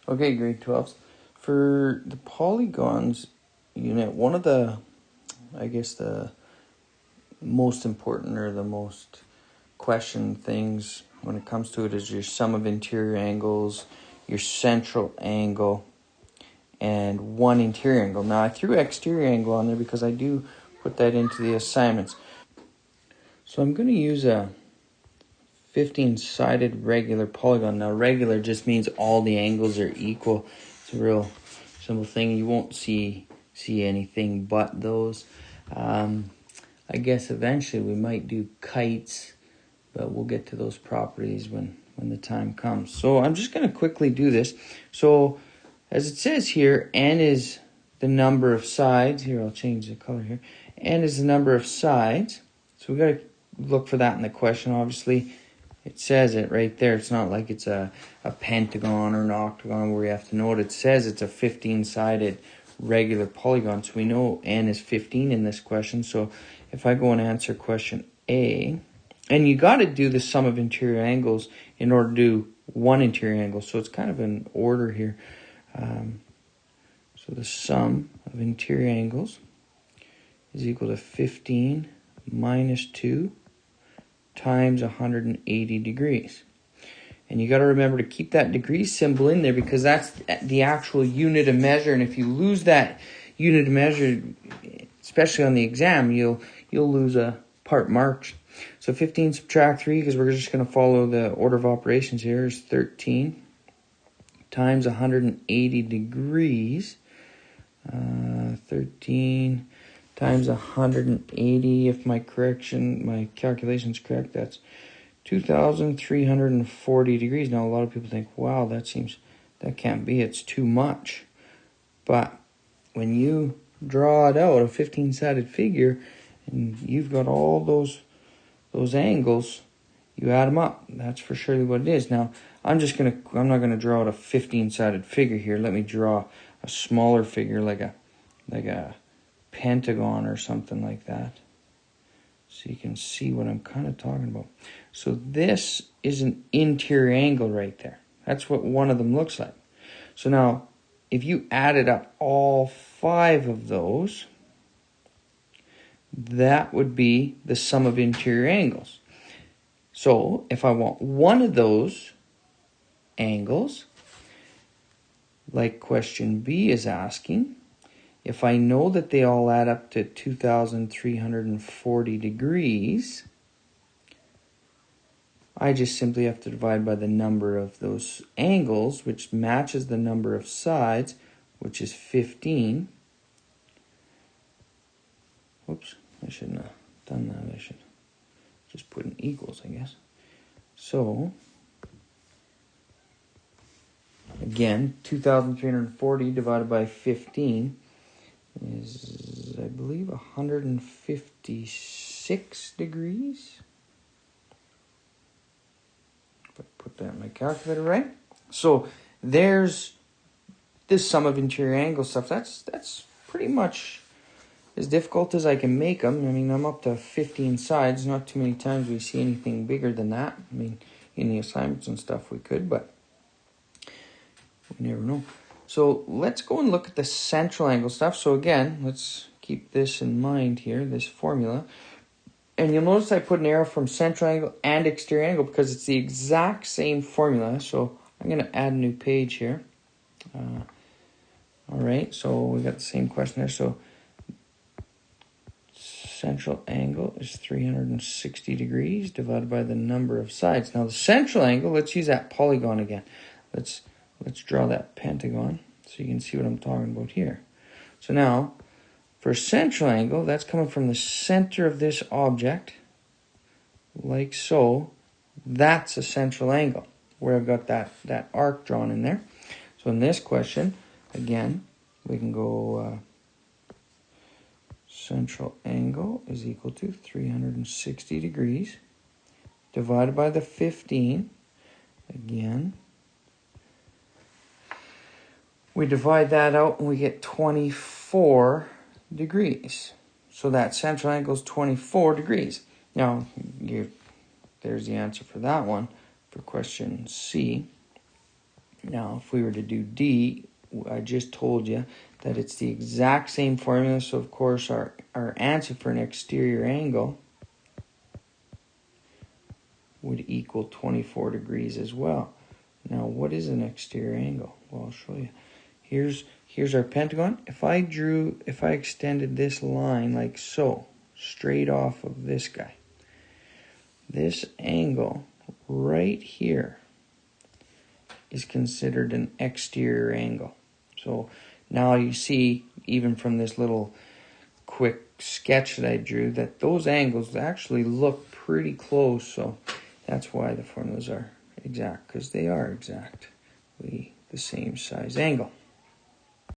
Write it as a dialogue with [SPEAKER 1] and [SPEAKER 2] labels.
[SPEAKER 1] Okay, grade 12s. For the polygons unit, one of the, I guess the most important or the most questioned things when it comes to it is your sum of interior angles, your central angle, and one interior angle. Now, I threw exterior angle on there because I do put that into the assignments. So I'm going to use a 15-sided regular polygon. Now, regular just means all the angles are equal. It's a real simple thing. You won't see anything but those. I guess eventually we might do kites, but we'll get to those properties when the time comes. So I'm just going to quickly do this. So as it says here, n is the number of sides. Here, I'll change the color here. N is the number of sides. So we've got to look for that in the question, obviously. It says it right there. It's not like it's a pentagon or an octagon where we have to know it. It says it's a 15-sided regular polygon. So we know n is 15 in this question. So if I go and answer question A, and you got to do the sum of interior angles in order to do one interior angle. So it's kind of in order here. So the sum of interior angles is equal to 15 minus 2 times 180 degrees. And you got to remember to keep that degree symbol in there because that's the actual unit of measure. And if you lose that unit of measure, especially on the exam, you'll lose a part marked. So 15 subtract 3, because we're just going to follow the order of operations here, is 13 times 180 degrees. 13 times 180, if my calculation's correct, that's 2,340 degrees. Now, a lot of people think, wow, that can't be, it's too much. But when you draw it out, a 15-sided figure, and you've got all those angles, you add them up. That's for surely what it is. Now, I'm not going to draw out a 15-sided figure here. Let me draw a smaller figure like a pentagon or something like that, so you can see what I'm kind of talking about. So this is an interior angle right there. That's what one of them looks like. So now, if you added up all 5 of those, that would be the sum of interior angles. So if I want one of those angles, like question B is asking, if I know that they all add up to 2,340 degrees, I just simply have to divide by the number of those angles, which matches the number of sides, which is 15. Whoops, I shouldn't have done that. I should just put in equals, I guess. So, again, 2,340 divided by 15 is, I believe, 156 degrees. If I put that in my calculator right. So there's this sum of interior angle stuff. That's pretty much as difficult as I can make them. I mean, I'm up to 15 sides. Not too many times we see anything bigger than that. I mean, in the assignments and stuff we could, but we never know. So let's go and look at the central angle stuff. So again, let's keep this in mind here, this formula. And you'll notice I put an arrow from central angle and exterior angle because it's the exact same formula. So I'm going to add a new page here. All right, so we got the same question there. So central angle is 360 degrees divided by the number of sides. Now the central angle, let's use that polygon again. Let's draw that pentagon so you can see what I'm talking about here. So now, for central angle, that's coming from the center of this object, like so. That's a central angle, where I've got that arc drawn in there. So in this question, again, we can go central angle is equal to 360 degrees divided by the 15. Again, we divide that out and we get 24 degrees. So that central angle is 24 degrees. Now, there's the answer for that one for question C. Now, if we were to do D, I just told you that it's the exact same formula. So, of course, our answer for an exterior angle would equal 24 degrees as well. Now, what is an exterior angle? Well, I'll show you. Here's our pentagon. If I extended this line like so, straight off of this guy, this angle right here is considered an exterior angle. So now you see, even from this little quick sketch that I drew, that those angles actually look pretty close. So that's why the formulas are exact, because they are exactly the same size angle.